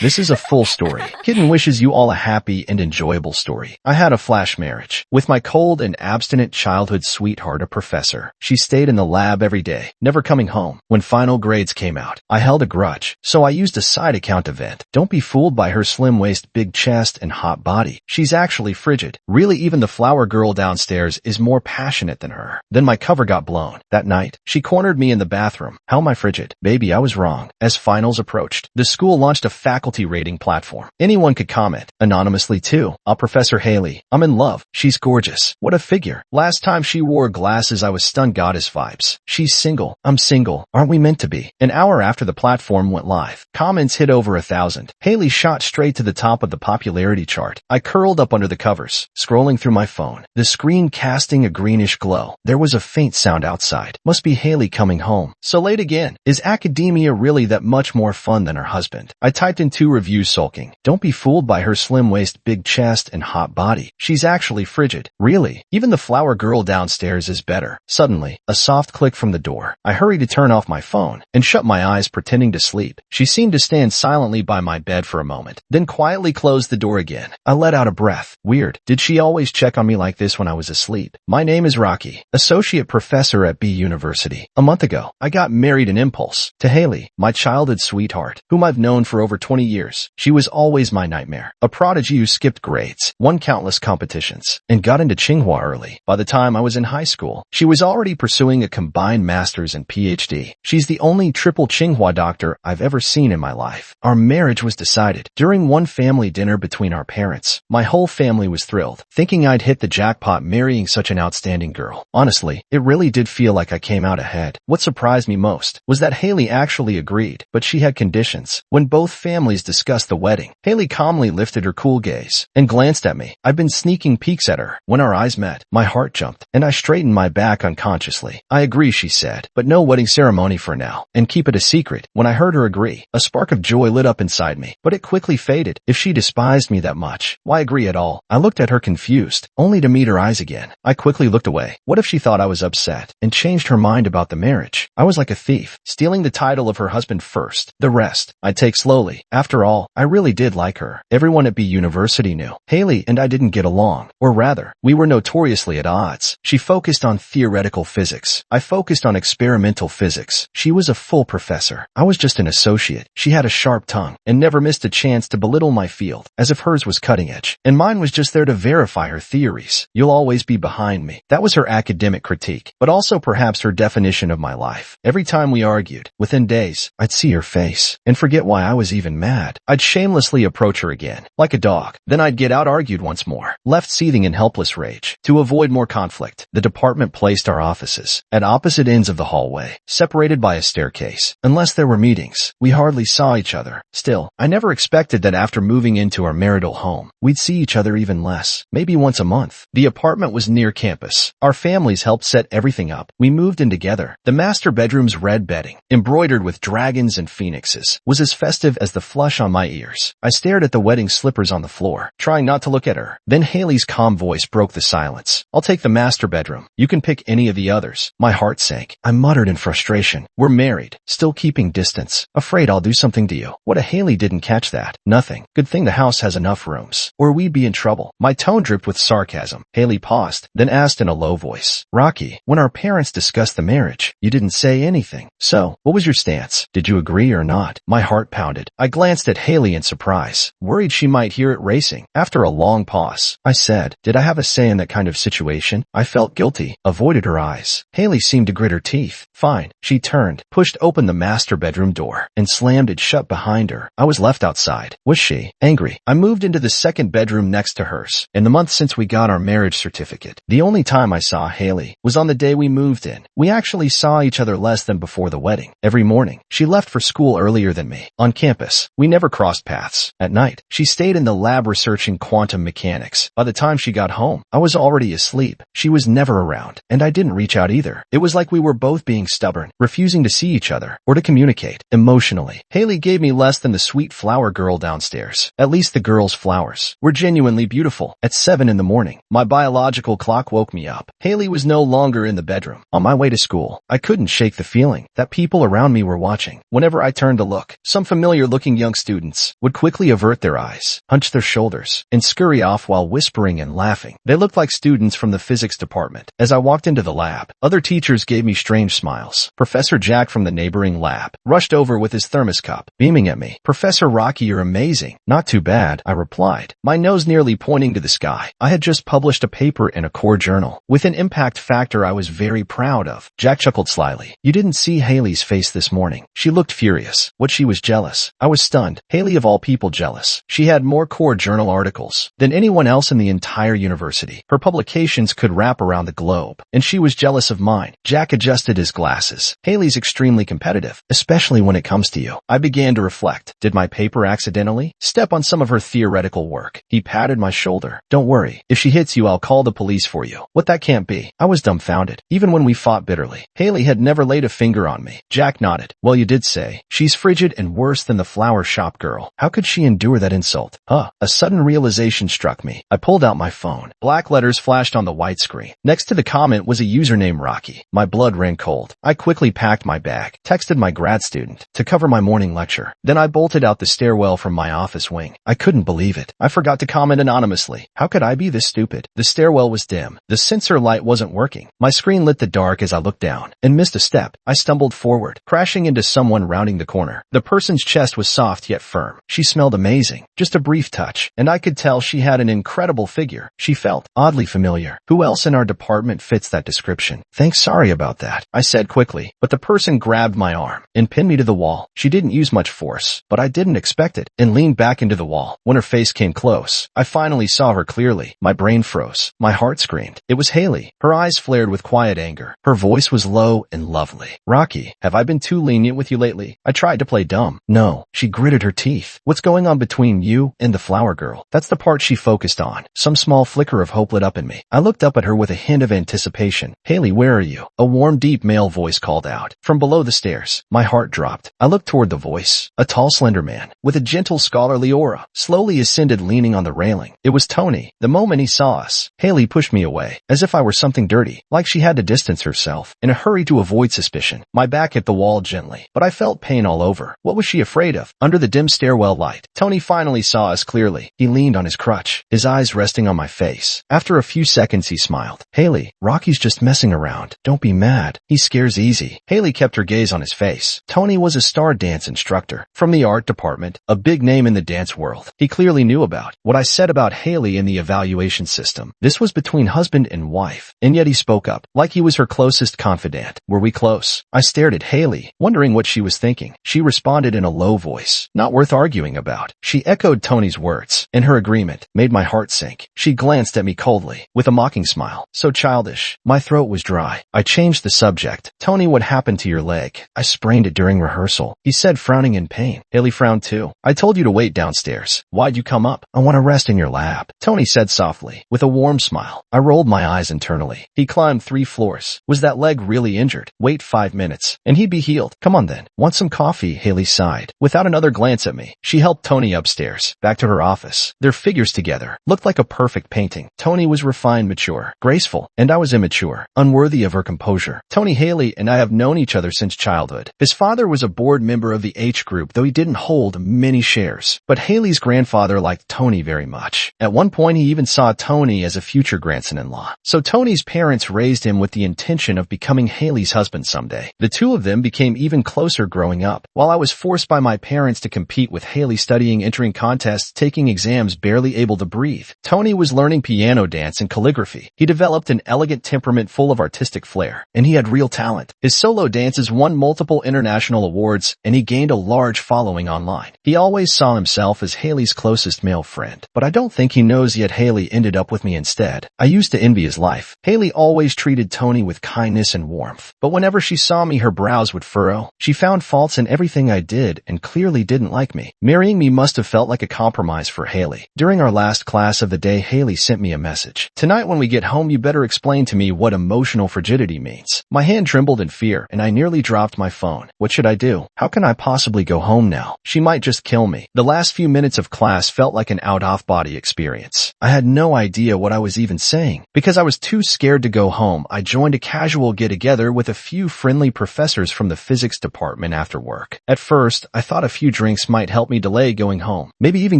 This is a full story. Kitten wishes you all a happy and enjoyable story. I had a flash marriage with my cold and abstinent childhood sweetheart, a professor. She stayed in the lab every day, never coming home. When final grades came out, I held a grudge, so I used a side account to vent. Don't be fooled by her slim waist, big chest, and hot body. She's actually frigid. Really, even the flower girl downstairs is more passionate than her. Then my cover got blown. That night, she cornered me in the bathroom. How am I frigid? Baby, I was wrong. As finals approached, the school launched a faculty rating platform. Anyone could comment, anonymously too. Professor Haley, I'm in love. She's gorgeous. What a figure. Last time she wore glasses, I was stunned. Goddess vibes. She's single. I'm single. Aren't we meant to be? An hour after the platform went live, comments hit over 1,000. Haley shot straight to the top of the popularity chart. I curled up under the covers, scrolling through my phone, the screen casting a greenish glow. There was a faint sound outside. Must be Haley coming home. So late again. Is academia really that much more fun than her husband? I typed in 2 reviews sulking. Don't be fooled by her slim waist, big chest, and hot body. She's actually frigid. Really, even the flower girl downstairs is better. Suddenly, a soft click from the door. I hurried to turn off my phone and shut my eyes, pretending to sleep. She seemed to stand silently by my bed for a moment, then quietly closed the door again. I let out a breath. Weird. Did she always check on me like this when I was asleep? My name is Rocky, associate professor at B University. A month ago, I got married in impulse to Haley, my childhood sweetheart, whom I've known for over 20 years. She was always my nightmare. A prodigy who skipped grades, won countless competitions, and got into Tsinghua early. By the time I was in high school, she was already pursuing a combined master's and PhD. She's the only triple Tsinghua doctor I've ever seen in my life. Our marriage was decided during one family dinner between our parents. My whole family was thrilled, thinking I'd hit the jackpot marrying such an outstanding girl. Honestly, it really did feel like I came out ahead. What surprised me most was that Haley actually agreed, but she had conditions. When both families discussed the wedding, Haley calmly lifted her cool gaze and glanced at me. I'd been sneaking peeks at her. When our eyes met, my heart jumped, and I straightened my back unconsciously. I agree, she said, but no wedding ceremony for now, and keep it a secret. When I heard her agree, a spark of joy lit up inside me, but it quickly faded. If she despised me that much, why agree at all? I looked at her confused, only to meet her eyes again. I quickly looked away. What if she thought I was upset and changed her mind about the marriage? I was like a thief, stealing the title of her husband first. The rest, I'd take slowly. After all, I really did like her. Everyone at B University knew. Haley and I didn't get along, or rather, we were notoriously at odds. She focused on theoretical physics. I focused on experimental physics. She was a full professor. I was just an associate. She had a sharp tongue and never missed a chance to belittle my field, as if hers was cutting edge, and mine was just there to verify her theories. You'll always be behind me. That was her academic critique, but also perhaps her definition of my life. Every time we argued, within days, I'd see her face and forget why I was even mad. I'd shamelessly approach her again, like a dog. Then I'd get out-argued once more, left seething in helpless rage. To avoid more conflict, the department placed our offices at opposite ends of the hallway, separated by a staircase. Unless there were meetings, we hardly saw each other. Still, I never expected that after moving into our marital home, we'd see each other even less, maybe once a month. The apartment was near campus. Our families helped set everything up. We moved in together. The master bedroom's red bedding, embroidered with dragons and phoenixes, was as festive as the flush on my ears. I stared at the wedding slippers on the floor, trying not to look at her. Then Haley's calm voice broke the silence. I'll take the master bedroom. You can pick any of the others. My heart sank. I muttered in frustration. We're married, still keeping distance. Afraid I'll do something to you. What if Haley didn't catch that? Nothing. Good thing the house has enough rooms, or we'd be in trouble. My tone dripped with sarcasm. Haley paused, then asked in a low voice, Rocky, when our parents discussed the marriage, you didn't say anything. So, what was your stance? Did you agree or not? My heart pounded. I glanced at Haley in surprise, worried she might hear it racing. After a long pause, I said, did I have a say in that kind of situation? I felt guilty, avoided her eyes. Haley seemed to grit her teeth. Fine. She turned, pushed open the master bedroom door, and slammed it shut behind her. I was left outside. Was she angry? I moved into the second bedroom next to hers. In the month since we got our marriage certificate, the only time I saw Haley was on the day we moved in. We actually saw each other less than before the wedding. Every morning, she left for school earlier than me. On campus, we never crossed paths. At night, she stayed in the lab researching quantum mechanics. By the time she got home, I was already asleep. She was never around, and I didn't reach out either. It was like we were both being stubborn, refusing to see each other or to communicate emotionally. Haley gave me less than the sweet flower girl downstairs. At least the girl's flowers were genuinely beautiful. At 7 in the morning, my biological clock woke me up. Haley was no longer in the bedroom. On my way to school, I couldn't shake the feeling that people around me were watching. Whenever I turned to look, some familiar-looking young young students would quickly avert their eyes, hunch their shoulders, and scurry off while whispering and laughing. They looked like students from the physics department. As I walked into the lab, other teachers gave me strange smiles. Professor Jack from the neighboring lab rushed over with his thermos cup, beaming at me. "Professor Rocky, you're amazing." "Not too bad," I replied, my nose nearly pointing to the sky. I had just published a paper in a core journal with an impact factor I was very proud of. Jack chuckled slyly. "You didn't see Haley's face this morning. She looked furious. What, she was jealous?" I was stunned. Haley of all people jealous. She had more core journal articles than anyone else in the entire university. Her publications could wrap around the globe, and she was jealous of mine. Jack adjusted his glasses. "Haley's extremely competitive, especially when it comes to you." I began to reflect. Did my paper accidentally step on some of her theoretical work? He patted my shoulder. "Don't worry. If she hits you, I'll call the police for you." "What, that can't be." I was dumbfounded. Even when we fought bitterly, Haley had never laid a finger on me. Jack nodded. "Well, you did say she's frigid and worse than the flower shop girl. How could she endure that insult?" A sudden realization struck me. I pulled out my phone. Black letters flashed on the white screen. Next to the comment was a username Rocky. My blood ran cold. I quickly packed my bag, texted my grad student to cover my morning lecture. Then I bolted out the stairwell from my office wing. I couldn't believe it. I forgot to comment anonymously. How could I be this stupid? The stairwell was dim. The sensor light wasn't working. My screen lit the dark as I looked down and missed a step. I stumbled forward, crashing into someone rounding the corner. The person's chest was soft yet firm. She smelled amazing. Just a brief touch, and I could tell she had an incredible figure. She felt oddly familiar. Who else in our department fits that description? "Thanks, sorry about that," I said quickly, but the person grabbed my arm and pinned me to the wall. She didn't use much force, but I didn't expect it, and leaned back into the wall. When her face came close, I finally saw her clearly. My brain froze. My heart screamed. It was Haley. Her eyes flared with quiet anger. Her voice was low and lovely. "Rocky, have I been too lenient with you lately?" I tried to play dumb. "No." She gritted her teeth. "What's going on between you and the flower girl?" That's the part she focused on. Some small flicker of hope lit up in me. I looked up at her with a hint of anticipation. "Haley, where are you?" A warm, deep male voice called out from below the stairs. My heart dropped. I looked toward the voice. A tall, slender man with a gentle, scholarly aura slowly ascended, leaning on the railing. It was Tony. The moment he saw us, Haley pushed me away, as if I were something dirty, like she had to distance herself in a hurry to avoid suspicion. My back hit the wall gently, but I felt pain all over. What was she afraid of? Under the dim stairwell light, Tony finally saw us clearly. He leaned on his crutch, his eyes resting on my face. After a few seconds, he smiled. "Haley, Rocky's just messing around. Don't be mad. He scares easy." Haley kept her gaze on his face. Tony was a star dance instructor from the art department, a big name in the dance world. He clearly knew about what I said about Haley in the evaluation system. This was between husband and wife, and yet he spoke up, like he was her closest confidant. "Were we close?" I stared at Haley, wondering what she was thinking. She responded in a low voice. "Not worth arguing about." She echoed Tony's words, and her agreement made my heart sink. She glanced at me coldly, with a mocking smile. "So childish." My throat was dry. I changed the subject. "Tony, what happened to your leg?" "I sprained it during rehearsal," he said, frowning in pain. Haley frowned too. "I told you to wait downstairs. Why'd you come up?" "I want to rest in your lab," Tony said softly, with a warm smile. I rolled my eyes internally. He climbed 3 floors. Was that leg really injured? Wait 5 minutes, and he'd be healed. "Come on then. Want some coffee?" Haley sighed. Without another glance at me, she helped Tony upstairs, back to her office. Their figures together looked like a perfect painting. Tony was refined, mature, graceful, and I was immature, unworthy of her composure. Tony, Haley and I have known each other since childhood. His father was a board member of the H group, though he didn't hold many shares. But Haley's grandfather liked Tony very much. At one point, he even saw Tony as a future grandson-in-law. So Tony's parents raised him with the intention of becoming Haley's husband someday. The two of them became even closer growing up. While I was forced by my parents to compete with Haley, studying, entering contests, taking exams, barely able to breathe, Tony was learning piano, dance, and calligraphy. He developed an elegant temperament full of artistic flair, and he had real talent. His solo dances won multiple international awards, and he gained a large following online. He always saw himself as Haley's closest male friend, but I don't think he knows yet Haley ended up with me instead. I used to envy his life. Haley always treated Tony with kindness and warmth, but whenever she saw me, her brows would furrow. She found faults in everything I did and clearly didn't like me. Marrying me must have felt like a compromise for Haley. During our last class of the day, Haley sent me a message. "Tonight when we get home, you better explain to me what emotional frigidity means." My hand trembled in fear, and I nearly dropped my phone. What should I do? How can I possibly go home now? She might just kill me. The last few minutes of class felt like an out-of-body experience. I had no idea what I was even saying. Because I was too scared to go home, I joined a casual get-together with a few friendly professors from the physics department after work. At first, I thought a few drinks might help me delay going home. Maybe even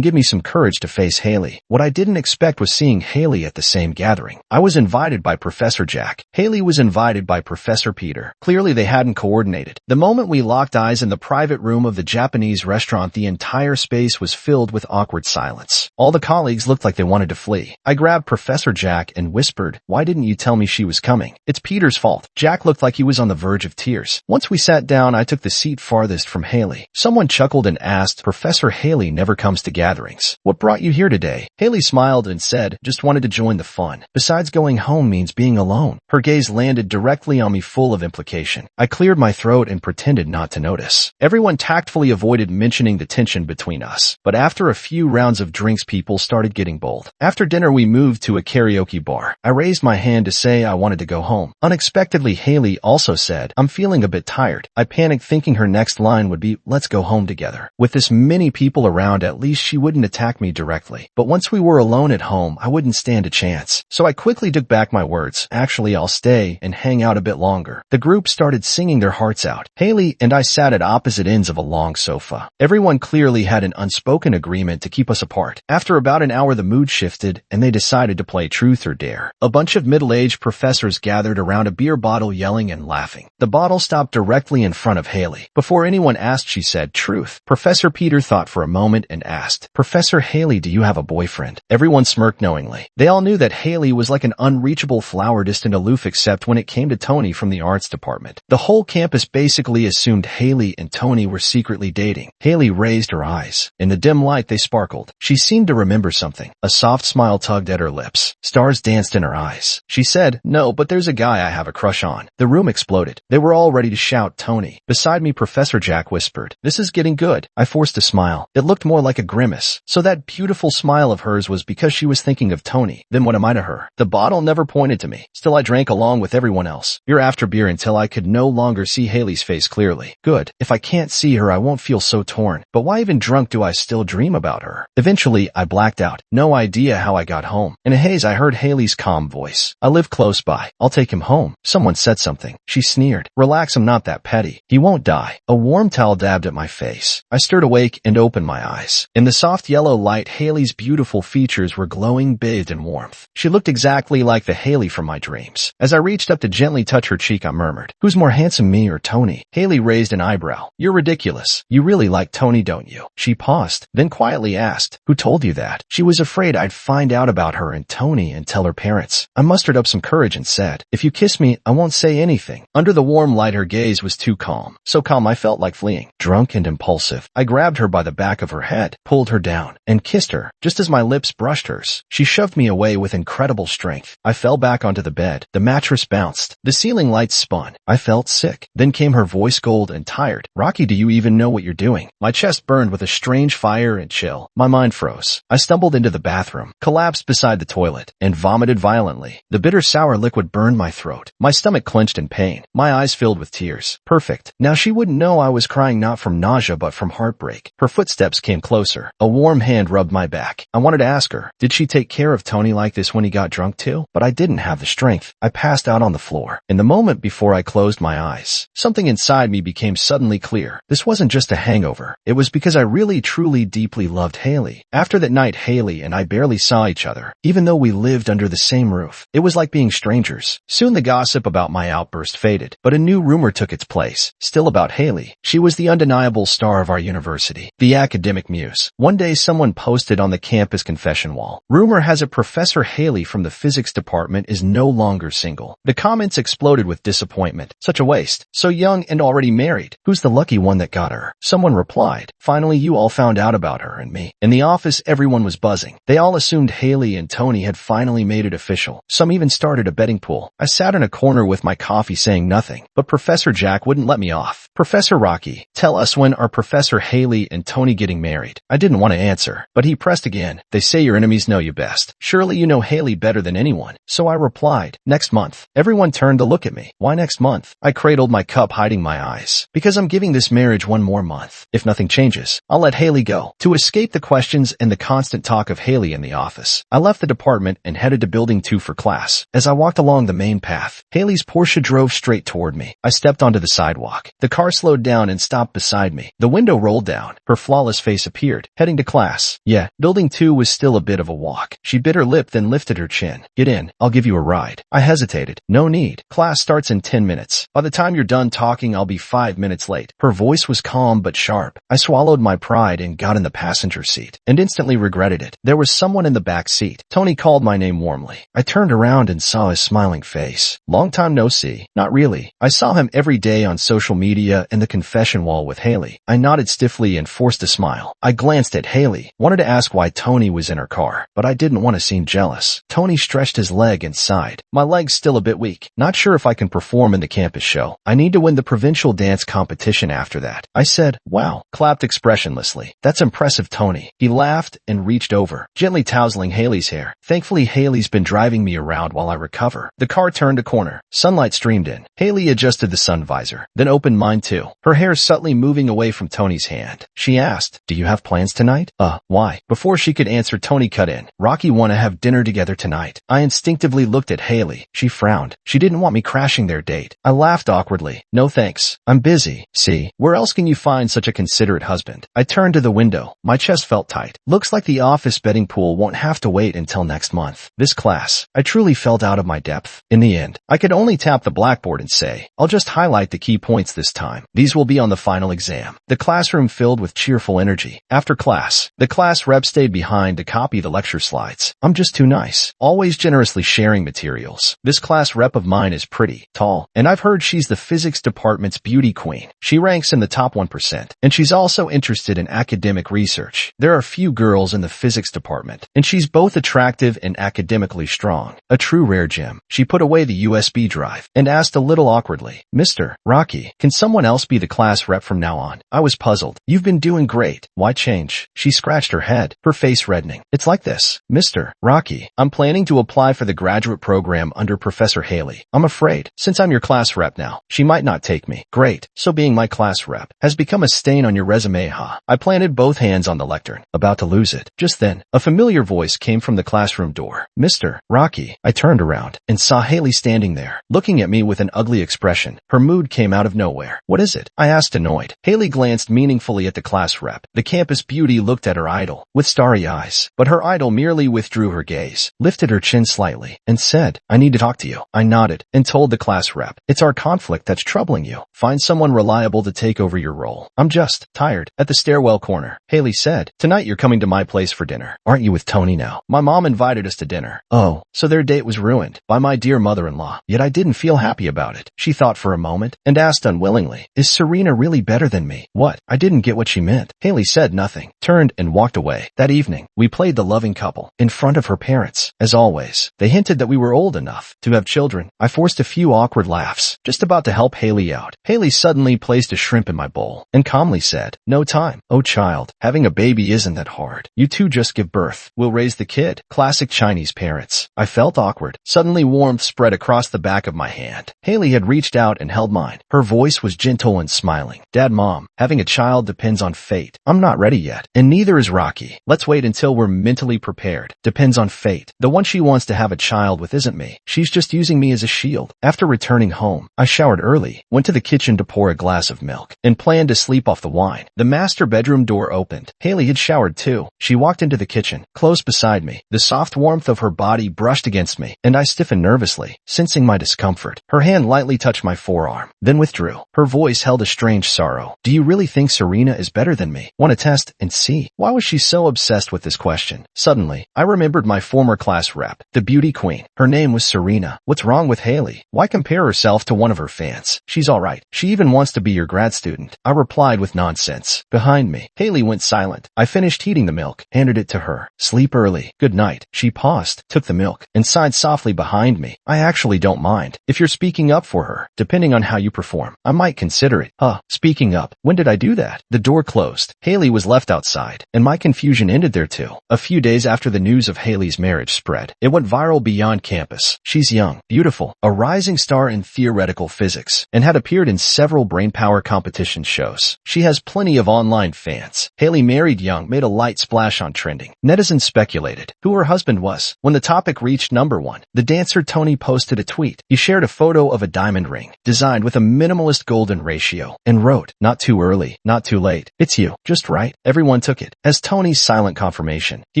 give me some courage to face Haley. What I didn't expect was seeing Haley at the same gathering. I was invited by Professor Jack. Haley was invited by Professor Peter. Clearly they hadn't coordinated. The moment we locked eyes in the private room of the Japanese restaurant, the entire space was filled with awkward silence. All the colleagues looked like they wanted to flee. I grabbed Professor Jack and whispered, "Why didn't you tell me she was coming? It's Peter's fault." Jack looked like he was on the verge of tears. Once we sat down, I took the seat farthest from Haley. Someone chuckled and asked, "Professor Haley never comes to gatherings. What brought you here today?" Haley smiled and said, "Just wanted to join the fun. Besides, going home means being alone." Her gaze landed directly on me, full of implication. I cleared my throat and pretended not to notice. Everyone tactfully avoided mentioning the tension between us. But after a few rounds of drinks, people started getting bold. After dinner, we moved to a karaoke bar. I raised my hand to say I wanted to go home. Unexpectedly, Haley also said, "I'm feeling a bit tired." I panicked, thinking her next line would be, "Let's go home together." With this many people around, at least she wouldn't attack me directly. But once we were alone at home, I wouldn't stand a chance. So I quickly took back my words. "Actually, I'll stay and hang out a bit longer." The group started singing their hearts out. Haley and I sat at opposite ends of a long sofa. Everyone clearly had an unspoken agreement to keep us apart. After about an hour, the mood shifted and they decided to play Truth or Dare. A bunch of middle-aged professors gathered around a beer bottle, yelling and laughing. The bottle stopped directly in front of Haley. Before anyone asked, she said, "Truth." Professor Peter thought for a moment and asked, "Professor Haley, do you have a boyfriend?" Everyone smirked knowingly. They all knew that Haley was like an unreachable flower, distant, aloof, except when it came to Tony from the arts department. The whole campus basically assumed Haley and Tony were secretly dating. Haley raised her eyes. In the dim light, they sparkled. She seemed to remember something. A soft smile tugged at her lips. Stars danced in her eyes. She said, "No, but there's a guy I have a crush on." The room exploded. They were all ready to shout Tony. Beside me, Professor Jack whispered, "This is getting good." I forced a smile. It looked more like a grimace. So that beautiful smile of hers was because she was thinking of Tony. Then what am I to her? The bottle never pointed to me. Still, I drank along with everyone else, beer after beer, until I could no longer see Haley's face clearly. Good. If I can't see her, I won't feel so torn. But why even drunk do I still dream about her? Eventually, I blacked out. No idea how I got home. In a haze, I heard Haley's calm voice. "I live close by. I'll take him home." Someone said something. She sneered. "Relax, I'm not that petty. He won't die." A warm towel dabbed at my face. I stirred awake and opened my eyes. In the soft yellow light, Haley's beautiful features were glowing, bathed in warmth. She looked exactly like the Haley from my dreams. As I reached up to gently touch her cheek, I murmured, "Who's more handsome, me or Tony?" Haley raised an eyebrow. "You're ridiculous. You really like Tony, don't you?" She paused, then quietly asked, "Who told you that?" She was afraid I'd find out about her and Tony and tell her parents. I mustered up some courage and said, "If you kiss me, I won't say anything." Under the warm light, her gaze was too calm. So calm I felt like fleeing. Drunk and impulsive, I grabbed her by the back of her head, pulled her down, and kissed her. Just as my lips brushed hers, she shoved me away with incredible strength. I fell back onto the bed. The mattress bounced. The ceiling lights spun. I felt sick. Then came her voice, cold and tired. "Rocky, do you even know what you're doing?" My chest burned with a strange fire and chill. My mind froze. I stumbled into the bathroom, collapsed beside the toilet, and vomited violently. The bitter, sour liquid burned my throat. My stomach clenched in pain. My eyes filled with tears. Perfect. Now she wouldn't know I was crying, not from nausea but from heartbreak. Her footsteps came closer. A warm hand rubbed my back. I wanted to ask her, did she take care of Tony like this when he got drunk too? But I didn't have the strength. I passed out on the floor. In the moment before I closed my eyes, something inside me became suddenly clear. This wasn't just a hangover. It was because I really, truly, deeply loved Haley. After that night, Haley and I barely saw each other, even though we lived under the same roof. It was like being strangers. Soon the gossip about my outburst faded, but a new rumor took its place, still about Haley. She was the undeniable star of our university, the academic muse. One day someone posted on the campus confession wall, "Rumor has it Professor Haley from the physics department is no longer single." The comments exploded with disappointment. Such a waste. So young and already married. Who's the lucky one that got her? Someone replied, "Finally you all found out about her and me." In the office, everyone was buzzing. They all assumed Haley and Tony had finally made it official. Some even started a betting pool. I sat in a corner with my coffee saying nothing, but Professor Jack wouldn't let me off. "Professor Rocky, tell us, when are Professor Haley and Tony getting married?" I didn't want to answer, but he pressed again. "They say your enemies know you best. Surely you know Haley better than anyone." So I replied, "Next month." Everyone turned to look at me. "Why next month?" I cradled my cup, hiding my eyes. "Because I'm giving this marriage one more month. If nothing changes, I'll let Haley go." To escape the questions and the constant talk of Haley in the office, I left the department and headed to Building 2 for class. As I walked along the main path, Haley's Porsche drove straight toward me. I stepped onto the sidewalk. The car slowed down and stopped beside me. The window window rolled down. Her flawless face appeared, heading to class. Yeah, building 2 was still a bit of a walk. She bit her lip then lifted her chin. Get in, I'll give you a ride. I hesitated. No need. Class starts in 10 minutes. By the time you're done talking, I'll be 5 minutes late. Her voice was calm but sharp. I swallowed my pride and got in the passenger seat, and instantly regretted it. There was someone in the back seat. Tony called my name warmly. I turned around and saw his smiling face. Long time no see. Not really. I saw him every day on social media and the confession wall with Haley. I nodded stiffly and forced a smile. I glanced at Haley, wanted to ask why Tony was in her car, but I didn't want to seem jealous. Tony stretched his leg and sighed. My leg's still a bit weak. Not sure if I can perform in the campus show. I need to win the provincial dance competition after that. I said, wow, clapped expressionlessly. That's impressive, Tony. He laughed and reached over, gently tousling Haley's hair. Thankfully, Haley's been driving me around while I recover. The car turned a corner. Sunlight streamed in. Haley adjusted the sun visor, then opened mine too, her hair subtly moving away from Tony's hand. She asked, do you have plans tonight? Why? Before she could answer, Tony cut in. Rocky want to have dinner together tonight. I instinctively looked at Haley. She frowned. She didn't want me crashing their date. I laughed awkwardly. No thanks. I'm busy. See, where else can you find such a considerate husband? I turned to the window. My chest felt tight. Looks like the office betting pool won't have to wait until next month. This class, I truly felt out of my depth. In the end, I could only tap the blackboard and say, I'll just highlight the key points this time. These will be on the final exam. The classroom filled with cheerful energy. After class, the class rep stayed behind to copy the lecture slides. I'm just too nice, always generously sharing materials. This class rep of mine is pretty, tall, and I've heard she's the physics department's beauty queen. She ranks in the top 1%, and she's also interested in academic research. There are few girls in the physics department, and she's both attractive and academically strong. A true rare gem. She put away the USB drive and asked a little awkwardly, Mr. Rocky, can someone else be the class rep from now on? I was puzzled. You've been doing great. Why change? She scratched her head, her face reddening. It's like this, Mr. Rocky. I'm planning to apply for the graduate program under Professor Haley. I'm afraid, since I'm your class rep now, she might not take me. Great. So being my class rep has become a stain on your resume, huh? I planted both hands on the lectern, about to lose it. Just then, a familiar voice came from the classroom door. Mr. Rocky. I turned around and saw Haley standing there, looking at me with an ugly expression. Her mood came out of nowhere. What is it? I asked, annoyed. Haley glanced meaningfully at the class rep. The campus beauty looked at her idol with starry eyes, but her idol merely withdrew her gaze, lifted her chin slightly, and said, I need to talk to you. I nodded and told the class rep, it's our conflict that's troubling you. Find someone reliable to take over your role. I'm just tired. At the stairwell corner, Haley said, tonight you're coming to my place for dinner. Aren't you with Tony now? My mom invited us to dinner. Oh, so their date was ruined by my dear mother-in-law. Yet I didn't feel happy about it. She thought for a moment and asked unwillingly, is Serena really better than me? What? I didn't get what she meant. Haley said nothing, turned and walked away. That evening, we played the loving couple in front of her parents. As always, they hinted that we were old enough to have children. I forced a few awkward laughs, just about to help Haley out. Haley suddenly placed a shrimp in my bowl and calmly said, no time. Oh child, having a baby isn't that hard. You two just give birth. We'll raise the kid. Classic Chinese parents. I felt awkward. Suddenly warmth spread across the back of my hand. Haley had reached out and held mine. Her voice was gentle and smiling. Dad, Mom, having a child depends on fate. I'm not ready yet, and neither is Rocky. Let's wait until we're mentally prepared. Depends on fate. The one she wants to have a child with isn't me. She's just using me as a shield. After returning home, I showered early, went to the kitchen to pour a glass of milk, and planned to sleep off the wine. The master bedroom door opened. Haley had showered too. She walked into the kitchen, close beside me. The soft warmth of her body brushed against me, and I stiffened nervously, sensing my discomfort. Her hand lightly touched my forearm, then withdrew. Her voice held a strange sorrow. Do you really think Serena is better than me? Want to test and see? Why was she so obsessed with this question? Suddenly, I remembered my former class rep, the beauty queen. Her name was Serena. What's wrong with Haley? Why compare herself to one of her fans? She's alright. She even wants to be your grad student. I replied with nonsense. Behind me, Haley went silent. I finished heating the milk, handed it to her. Sleep early. Good night. She paused, took the milk, and sighed softly behind me. I actually don't mind. If you're speaking up for her, depending on how you perform, I might consider it. Speaking up. When did I do that? The door closed. Haley was left outside, and my confusion ended there too. A few days after the news of Haley's marriage spread, it went viral beyond campus. She's young, beautiful, a rising star in theoretical physics, and had appeared in several brainpower competition shows. She has plenty of online fans. Haley married young made a light splash on trending. Netizens speculated who her husband was. When the topic reached #1, the dancer Tony posted a tweet. He shared a photo of a diamond ring, designed with a minimalist golden ratio, and wrote, not too early. Not too late. It's you. Just right. Everyone took it as Tony's silent confirmation. He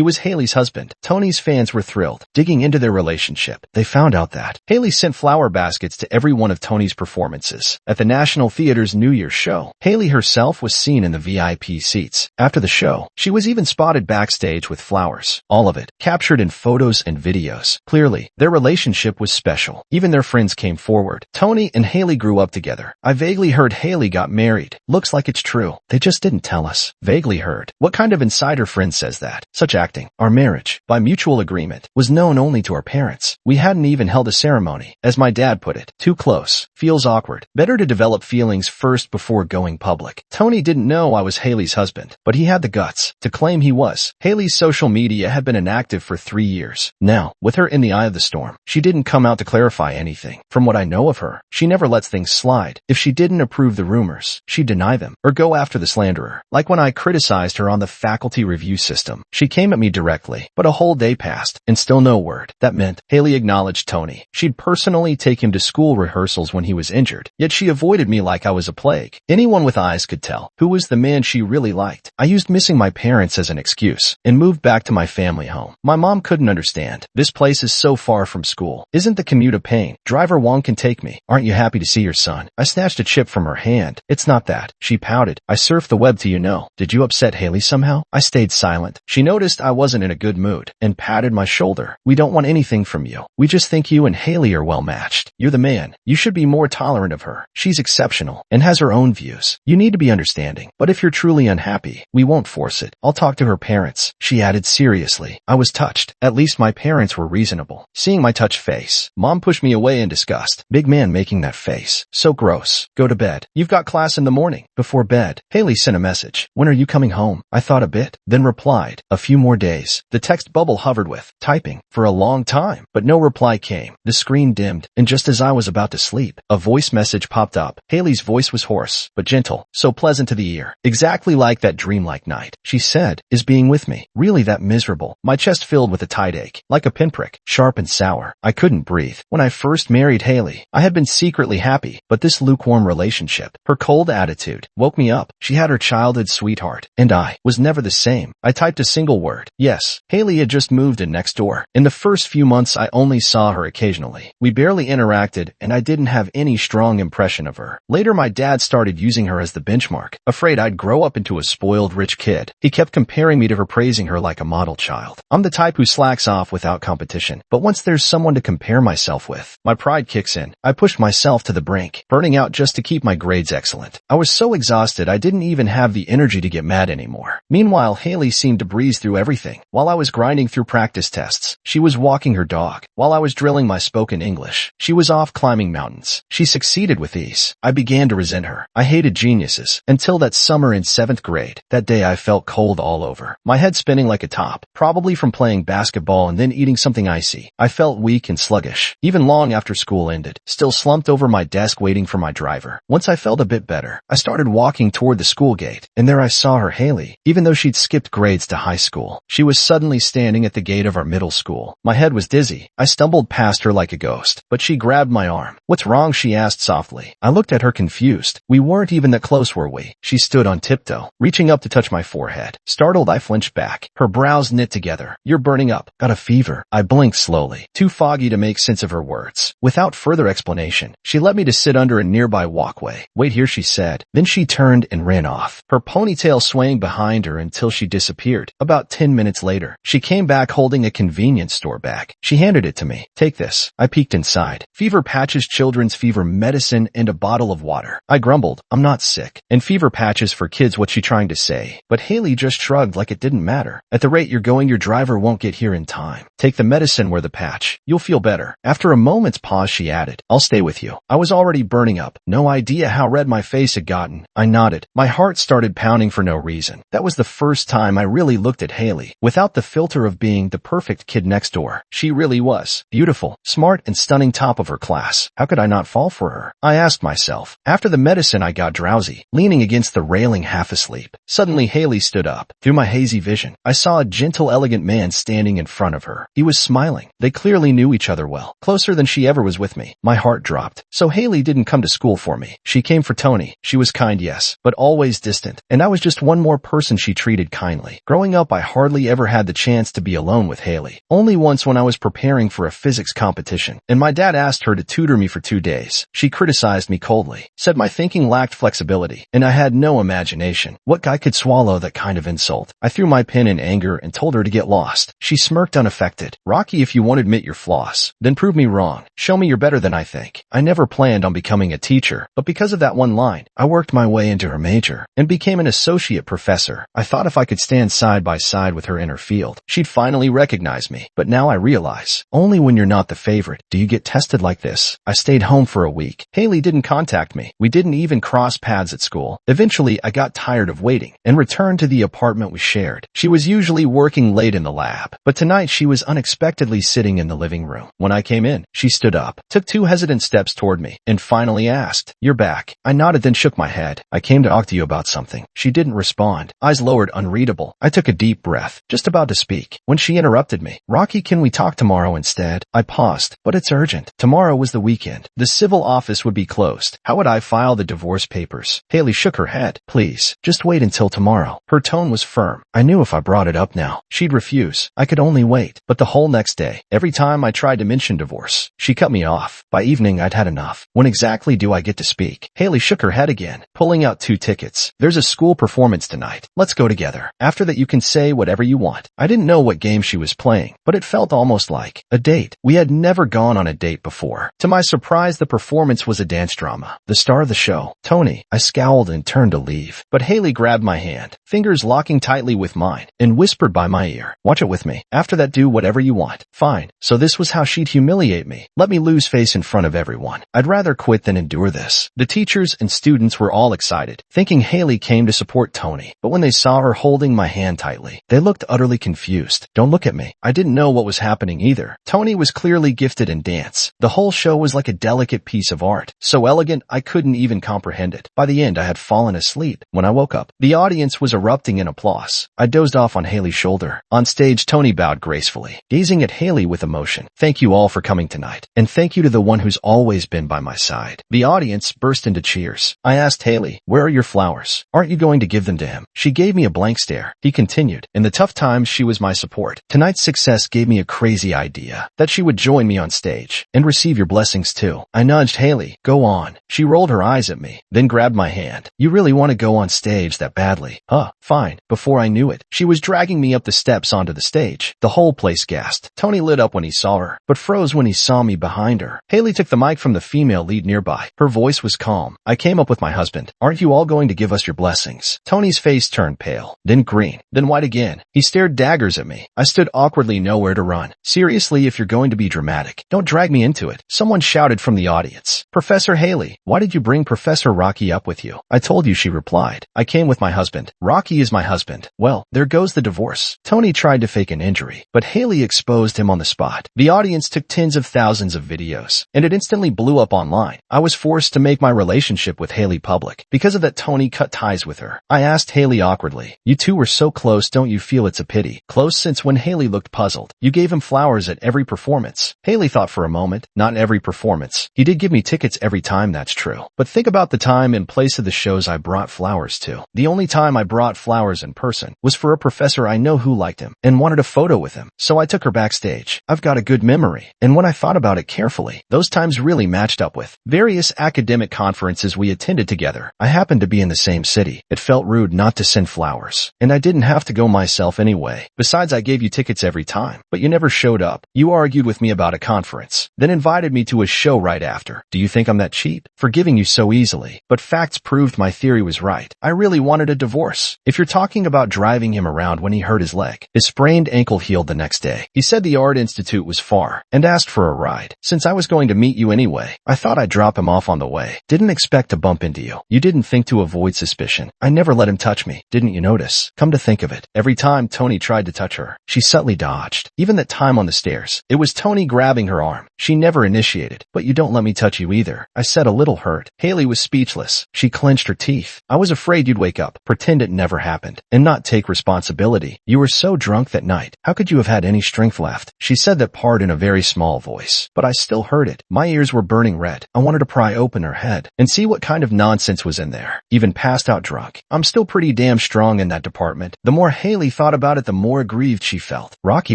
was Haley's husband. Tony's fans were thrilled. Digging into their relationship, they found out that Haley sent flower baskets to every one of Tony's performances. At the National Theater's New Year's show, Haley herself was seen in the VIP seats. After the show, she was even spotted backstage with flowers. All of it captured in photos and videos. Clearly, their relationship was special. Even their friends came forward. Tony and Haley grew up together. I vaguely heard Haley got married. Looks like it's true. They just didn't tell us. Vaguely heard. What kind of insider friend says that? Such acting. Our marriage, by mutual agreement, was known only to our parents. We hadn't even held a ceremony. As my dad put it, too close. Feels awkward. Better to develop feelings first before going public. Tony didn't know I was Haley's husband, but he had the guts to claim he was. Haley's social media had been inactive for 3 years. Now, with her in the eye of the storm, she didn't come out to clarify anything. From what I know of her, she never lets things slide. If she didn't approve the rumors, she'd deny them or go after the slanderer. Like when I criticized her on the faculty review system, she came at me directly, but a whole day passed and still no word. That meant Haley acknowledged Tony. She'd personally take him to school rehearsals when he was injured, yet she avoided me like I was a plague. Anyone with eyes could tell who was the man she really liked. I used missing my parents as an excuse and moved back to my family home. My mom couldn't understand. This place is so far from school. Isn't the commute a pain? Driver Wong can take me. Aren't you happy to see your son? I snatched a chip from her hand. It's not that. She pouted. I surfed the web to you know. Did you upset Haley somehow? I stayed silent. She noticed I wasn't in a good mood and patted my shoulder. We don't want anything from you. We just think you and Haley are well matched. You're the man. You should be more tolerant of her. She's exceptional and has her own views. You need to be understanding. But if you're truly unhappy, we won't force it. I'll talk to her parents. She added seriously. I was touched. At least my parents were reasonable. Seeing my touched face, Mom pushed me away in disgust. Big man making that face. So gross. Go to bed. You've got class in the morning. Before bed, Haley sent a message. When are you coming home? I thought a bit, then replied. A few more days. The text bubble hovered with typing for a long time, but no reply came. The screen dimmed, and just as I was about to sleep, a voice message popped up. Haley's voice was hoarse, but gentle, so pleasant to the ear. Exactly like that dreamlike night. She said, is being with me really that miserable? My chest filled with a tight ache, like a pinprick, sharp and sour. I couldn't breathe. When I first married Haley, I had been secretly happy, but this lukewarm relationship, her cold attitude, woke me up. She had her childhood sweetheart, and I was never the same. I typed a single word. Yes. Haley had just moved in next door. In the first few months, I only saw her occasionally. We barely interacted, and I didn't have any strong impression of her. Later, my dad started using her as the benchmark, afraid I'd grow up into a spoiled rich kid. He kept comparing me to her, praising her like a model child. I'm the type who slacks off without competition, but once there's someone to compare myself with, my pride kicks in. I pushed myself to the brink, burning out just to keep my grades excellent. I was so exhausted I didn't even have the energy to get mad anymore. Meanwhile, Haley seemed to breeze through everything. While I was grinding through practice tests, she was walking her dog. While I was drilling my spoken English, she was off climbing mountains. She succeeded with ease. I began to resent her. I hated geniuses, until that summer in 7th grade. That day I felt cold all over. My head spinning like a top, probably from playing basketball and then eating something icy. I felt weak and sluggish, even long after school ended, still slumped over my desk waiting for my driver. Once I felt a bit better, I started walking toward the school gate, and there I saw her, Haley. Even though she'd skipped grades to high school, she was suddenly standing at the gate of our middle school. My head was dizzy. I stumbled past her like a ghost, but she grabbed my arm. What's wrong? She asked softly. I looked at her confused. We weren't even that close, were we? She stood on tiptoe, reaching up to touch my forehead. Startled, I flinched back. Her brows knit together. You're burning up. Got a fever. I blinked slowly, too foggy to make sense of her words. Without further explanation, she let me to sit under a nearby walkway. Wait here, she said. Then she turned and ran off, her ponytail swaying behind her until she disappeared. About 10 minutes later, she came back holding a convenience store bag. She handed it to me. Take this. I peeked inside. Fever patches, children's fever medicine, and a bottle of water. I grumbled. I'm not sick. And fever patches for kids, what's she trying to say? But Haley just shrugged like it didn't matter. At the rate you're going, your driver won't get here in time. Take the medicine, wear the patch. You'll feel better. After a moment's pause, she added, I'll stay with you. I was already burning up. No idea how red my face had gotten. I nodded. My heart started pounding for no reason. That was the first time I really looked at Haley without the filter of being the perfect kid next door. She really was beautiful, smart, and stunning, top of her class. How could I not fall for her? I asked myself. After the medicine, I got drowsy, leaning against the railing half asleep. Suddenly, Haley stood up. Through my hazy vision, I saw a gentle, elegant man standing in front of her. He was smiling. They clearly knew each other well, closer than she ever was with me. My heart dropped. So Haley didn't come to school for me. She came for Tony. She was kind, yes, class, but always distant, and I was just one more person she treated kindly. Growing up, I hardly ever had the chance to be alone with Haley. Only once when I was preparing for a physics competition, and my dad asked her to tutor me for 2 days. She criticized me coldly, said my thinking lacked flexibility, and I had no imagination. What guy could swallow that kind of insult? I threw my pen in anger and told her to get lost. She smirked unaffected. Rocky, if you won't admit your flaws, then prove me wrong. Show me you're better than I think. I never planned on becoming a teacher, but because of that one line, I worked my way into her major and became an associate professor. I thought if I could stand side by side with her in her field, she'd finally recognize me. But now I realize, only when you're not the favorite do you get tested like this. I stayed home for a week. Haley didn't contact me. We didn't even cross paths at school. Eventually, I got tired of waiting and returned to the apartment we shared. She was usually working late in the lab, but tonight she was unexpectedly sitting in the living room. When I came in, she stood up, took 2 hesitant steps toward me, and finally asked, "You're back." I nodded, then shook my head. "I came to talk to you about something." She didn't respond, eyes lowered, unreadable. I took a deep breath, just about to speak, when she interrupted me. "Rocky, can we talk tomorrow instead?" I paused, "But it's urgent." Tomorrow was the weekend. The civil office would be closed. How would I file the divorce papers? Haley shook her head. "Please, just wait until tomorrow." Her tone was firm. I knew if I brought it up now, she'd refuse. I could only wait. But the whole next day, every time I tried to mention divorce, she cut me off. By evening, I'd had enough. "When exactly do I get to speak?" Haley shook her head again, pulling out 2 tickets. "There's a school performance tonight. Let's go together. After that, you can say whatever you want." I didn't know what game she was playing, but it felt almost like a date. We had never gone on a date before. To my surprise, the performance was a dance drama. The star of the show, Tony. I scowled and turned to leave, but Haley grabbed my hand, fingers locking tightly with mine, and whispered by my ear, "Watch it with me. After that, do whatever you want." Fine. So this was how she'd humiliate me. Let me lose face in front of everyone. I'd rather quit than endure this. The teachers and students were all excited, thinking Haley came to support Tony. But when they saw her holding my hand tightly, they looked utterly confused. "Don't look at me." I didn't know what was happening either. Tony was clearly gifted in dance. The whole show was like a delicate piece of art, so elegant I couldn't even comprehend it. By the end, I had fallen asleep. When I woke up, the audience was erupting in applause. I dozed off on Haley's shoulder. On stage, Tony bowed gracefully, gazing at Haley with emotion. "Thank you all for coming tonight, and thank you to the one who's always been by my side." The audience burst into cheers. I asked Haley, "Where are your flowers? Aren't you going to give them to him?" She gave me a blank stare. He continued, "In the tough times, she was my support. Tonight's success gave me a crazy idea, that she would join me on stage, and receive your blessings too." I nudged Haley, "Go on." She rolled her eyes at me, then grabbed my hand. "You really want to go on stage that badly?" Fine." Before I knew it, she was dragging me up the steps onto the stage. The whole place gasped. Tony lit up when he saw her, but froze when he saw me behind her. Haley took the mic from the female lead nearby. Her voice was calm. "I came up with my husband. Aren't you all going to give us your blessings?" Tony's face turned pale, then green, then white again. He stared daggers at me. I stood awkwardly, nowhere to run. "Seriously, if you're going to be dramatic, don't drag me into it." Someone shouted from the audience, "Professor Haley, why did you bring Professor Rocky up with you?" "I told you," she replied. "I came with my husband. Rocky is my husband." Well, there goes the divorce. Tony tried to fake an injury, but Haley exposed him on the spot. The audience took tens of thousands of videos, and it instantly blew up online. I was forced to make my relationship with Haley public. Because of that, Tony cut ties with her. I asked Haley awkwardly, "You two were so close, don't you feel it's a pity?" "Close since when?" Haley looked puzzled. "You gave him flowers at every performance." Haley thought for a moment. "Not every performance. He did give me tickets every time, that's true. But think about the time and place of the shows I brought flowers to. The only time I brought flowers in person was for a professor I know who liked him and wanted a photo with him. So I took her backstage. I've got a good memory. And when I thought about it carefully, those times really matched up with various academic conferences we attended together. I happened to be in the same city. It felt rude not to send flowers. And I didn't have to go myself anyway. Besides, I gave you tickets every time, but you never showed up. You argued with me about a conference, then invited me to a show right after. Do you think I'm that cheap? Forgiving you so easily. But facts proved my theory was right. I really wanted a divorce. If you're talking about driving him around when he hurt his leg, his sprained ankle healed the next day. He said the art institute was far and asked for a ride. Since I was going to meet you anyway, I thought I'd drop him off on the way. Didn't expect to bump into you. You didn't think to avoid suspicion. I never let him touch me. Didn't you notice? Come to think of it, every time Tony tried to touch her, she subtly dodged. Even that time on the stairs, it was Tony grabbing her arm. She never initiated. But you don't let me touch you either, I said, a little hurt. Haley was speechless. She clenched her teeth. I was afraid you'd wake up, pretend it never happened, and not take responsibility. You were so drunk that night. How could you have had any strength left? She said that part in a very small voice, but I still heard it. My ears were burning red. I wanted to pry open her head and see what kind of nonsense was in there. there, even passed out drunk. I'm still pretty damn strong in that department. The more Haley thought about it, the more aggrieved she felt. Rocky,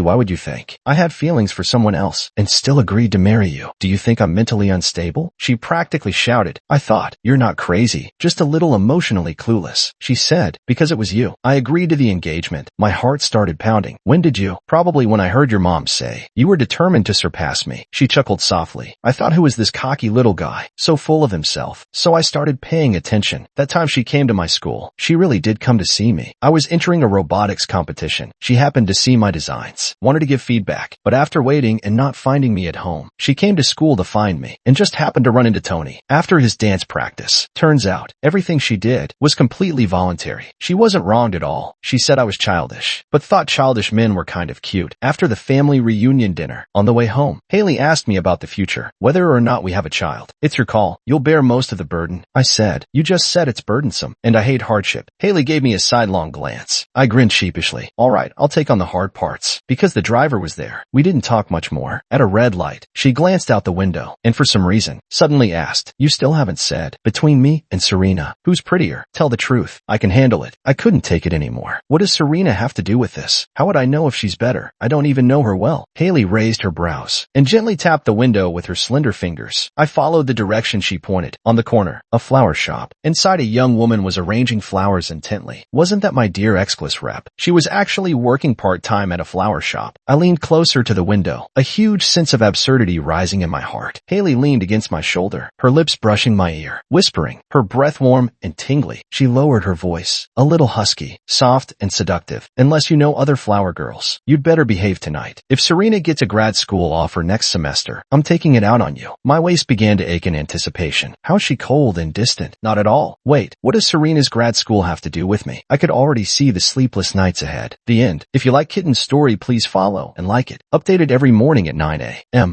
why would you think? I had feelings for someone else and still agreed to marry you. Do you think I'm mentally unstable? She practically shouted. I thought, you're not crazy, just a little emotionally clueless. She said, because it was you. I agreed to the engagement. My heart started pounding. When did you? Probably when I heard your mom say, you were determined to surpass me. She chuckled softly. I thought, who was this cocky little guy, so full of himself? So I started paying attention. That time she came to my school, she really did come to see me. I was entering a robotics competition. She happened to see my designs, wanted to give feedback, but after waiting and not finding me at home, she came to school to find me and just happened to run into Tony after his dance practice. Turns out, everything she did was completely voluntary. She wasn't wronged at all. She said I was childish, but thought childish men were kind of cute. After the family reunion dinner, on the way home, Haley asked me about the future, whether or not we have a child. It's your call. You'll bear most of the burden. I said, you just said it's burdensome, and I hate hardship. Haley gave me a sidelong glance. I grinned sheepishly. All right, I'll take on the hard parts. Because the driver was there, we didn't talk much more. At a red light, she glanced out the window, and for some reason, suddenly asked, you still haven't said, between me and Serena, who's prettier? Tell the truth. I can handle it. I couldn't take it anymore. What does Serena have to do with this? How would I know if she's better? I don't even know her well. Haley raised her brows and gently tapped the window with her slender fingers. I followed the direction she pointed. On the corner, a flower shop. Inside, a young woman was arranging flowers intently. Wasn't that my dear ex-class rep? She was actually working part-time at a flower shop. I leaned closer to the window, a huge sense of absurdity rising in my heart. Haley leaned against my shoulder, her lips brushing my ear, whispering, her breath warm and tingly. She lowered her voice, a little husky, soft and seductive. Unless you know other flower girls, you'd better behave tonight. If Serena gets a grad school offer next semester, I'm taking it out on you. My waist began to ache in anticipation. How's she cold and distant? Not at all. Wait, what does Serena's grad school have to do with me? I could already see the sleepless nights ahead. The end. If you like Kitten's story, please follow and like it. Updated every morning at 9 a.m.